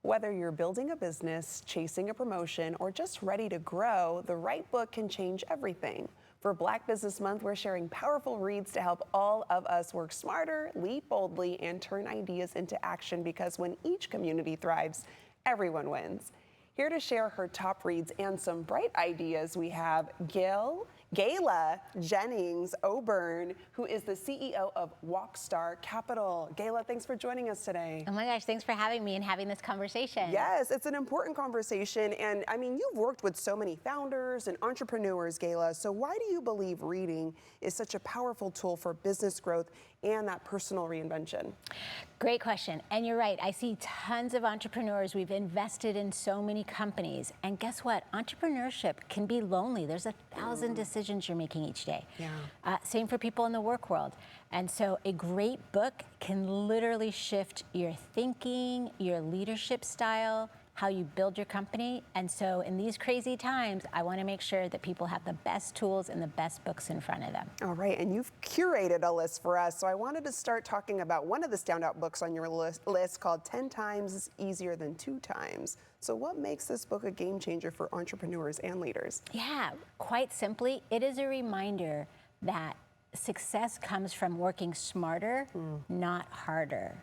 Whether you're building a business, chasing a promotion, or just ready to grow, the right book can change everything. For Black Business Month, we're sharing powerful reads to help all of us work smarter, lead boldly, and turn ideas into action, because when each community thrives, everyone wins. Here to share her top reads and some bright ideas, we have Gayla Jennings Oburn, who is the CEO of Walkstar Capital. Gayla, thanks for joining us today. Oh my gosh, thanks for having me and having this conversation. Yes, it's an important conversation. And I mean, you've worked with so many founders and entrepreneurs, Gayla. So why do you believe reading is such a powerful tool for business growth and that personal reinvention? Great question. And you're right. I see tons of entrepreneurs. We've invested in so many companies. And guess what? Entrepreneurship can be lonely. There's 1,000 decisions you're making each day. Yeah. Same for people in the work world. And so a great book can literally shift your thinking, your leadership style, how you build your company. And so in these crazy times, I want to make sure that people have the best tools and the best books in front of them. All right, and you've curated a list for us. So I wanted to start talking about one of the standout books on your list called 10 Times Easier Than 2 Times. So what makes this book a game changer for entrepreneurs and leaders? Yeah, quite simply, it is a reminder that success comes from working smarter, not harder.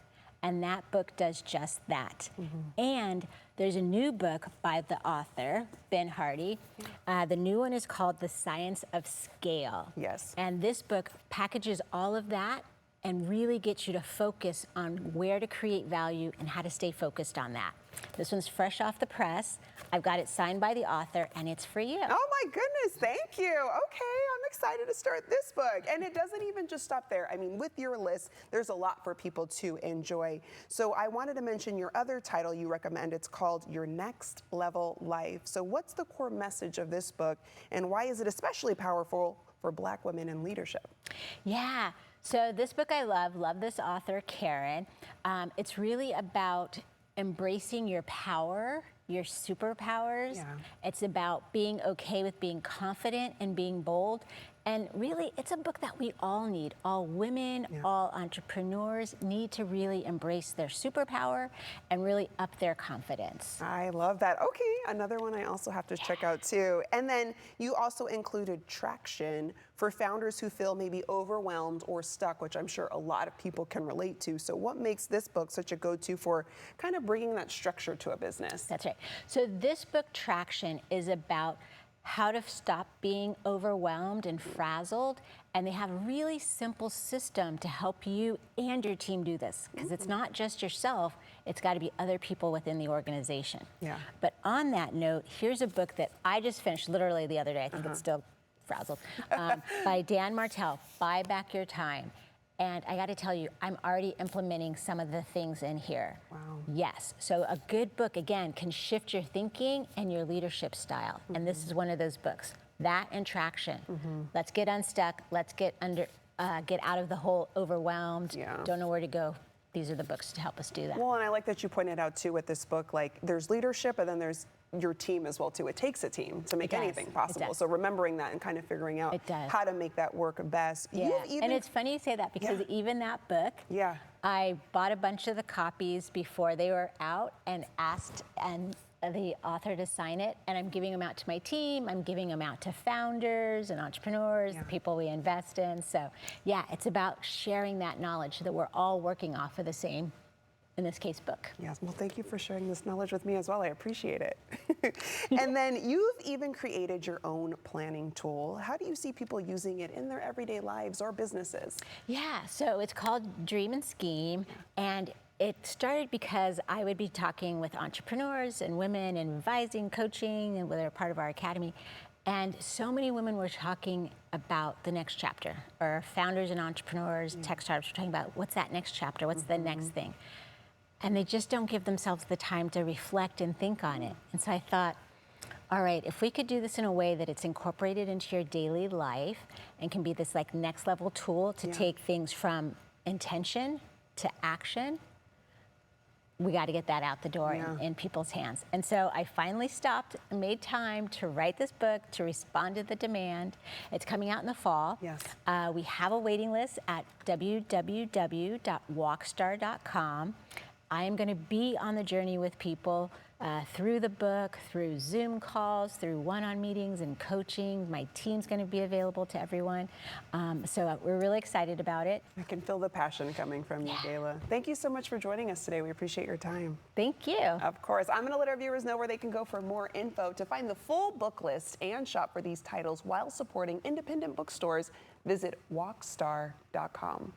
And that book does just that. And there's a new book by the author, Ben Hardy. The new one is called The Science of Scale. Yes. And this book packages all of that and really gets you to focus on where to create value and how to stay focused on that. This one's fresh off the press. I've got it signed by the author, and it's for you. Oh my goodness, thank you. Okay, I'm excited to start this book. And it doesn't even just stop there. I mean, with your list, there's a lot for people to enjoy. So I wanted to mention your other title you recommend. It's called Your Next Level Life. So what's the core message of this book, and why is it especially powerful for Black women in leadership? Yeah, so this book I love this author, Karen. It's really about embracing your power, your superpowers. Yeah. It's about being okay with being confident and being bold. And really, it's a book that we all need. All women, all entrepreneurs need to really embrace their superpower and really up their confidence. I love that. Okay, another one I also have to check out too. And then you also included Traction for founders who feel maybe overwhelmed or stuck, which I'm sure a lot of people can relate to. So what makes this book such a go-to for kind of bringing that structure to a business? That's right. So this book, Traction, is about how to stop being overwhelmed and frazzled. And they have a really simple system to help you and your team do this. Because it's not just yourself, it's got to be other people within the organization. Yeah. But on that note, here's a book that I just finished literally the other day. I think it's still frazzled. By Dan Martell, Buy Back Your Time. And I got to tell you, I'm already implementing some of the things in here. Wow. Yes. So a good book, again, can shift your thinking and your leadership style. And this is one of those books. That and Traction. Let's get unstuck. Let's get out of the whole overwhelmed. Don't know where to go. These are the books to help us do that. Well, and I like that you pointed out too with this book, like there's leadership and then there's your team as well too. It takes a team to make anything possible. So remembering that and kind of figuring out how to make that work best. Yeah, and it's funny you say that because even that book, I bought a bunch of the copies before they were out and asked the author to sign it, and I'm giving them out to my team. I'm giving them out to founders and entrepreneurs, the people we invest in. So yeah, it's about sharing that knowledge so that we're all working off of the same, in this case, book. Yes, well, thank you for sharing this knowledge with me as well. I appreciate it. And then you've even created your own planning tool. How do you see people using it in their everyday lives or businesses? Yeah, so it's called Dream and Scheme, and it started because I would be talking with entrepreneurs and women and advising, coaching, and they're part of our academy. And so many women were talking about the next chapter, or founders and entrepreneurs, tech startups were talking about what's that next chapter, what's the next thing. And they just don't give themselves the time to reflect and think on it. And so I thought, all right, if we could do this in a way that it's incorporated into your daily life and can be this like next level tool to take things from intention to action, we got to get that out the door in people's hands. And so I finally stopped and made time to write this book to respond to the demand. It's coming out in the fall. Yes. We have a waiting list at www.walkstar.com. I am going to be on the journey with people through the book, through Zoom calls, through one-on meetings and coaching. My team's going to be available to everyone. So we're really excited about it. I can feel the passion coming from you, Gayla. Thank you so much for joining us today. We appreciate your time. Thank you. Of course. I'm going to let our viewers know where they can go for more info. To find the full book list and shop for these titles while supporting independent bookstores, visit walkstar.com.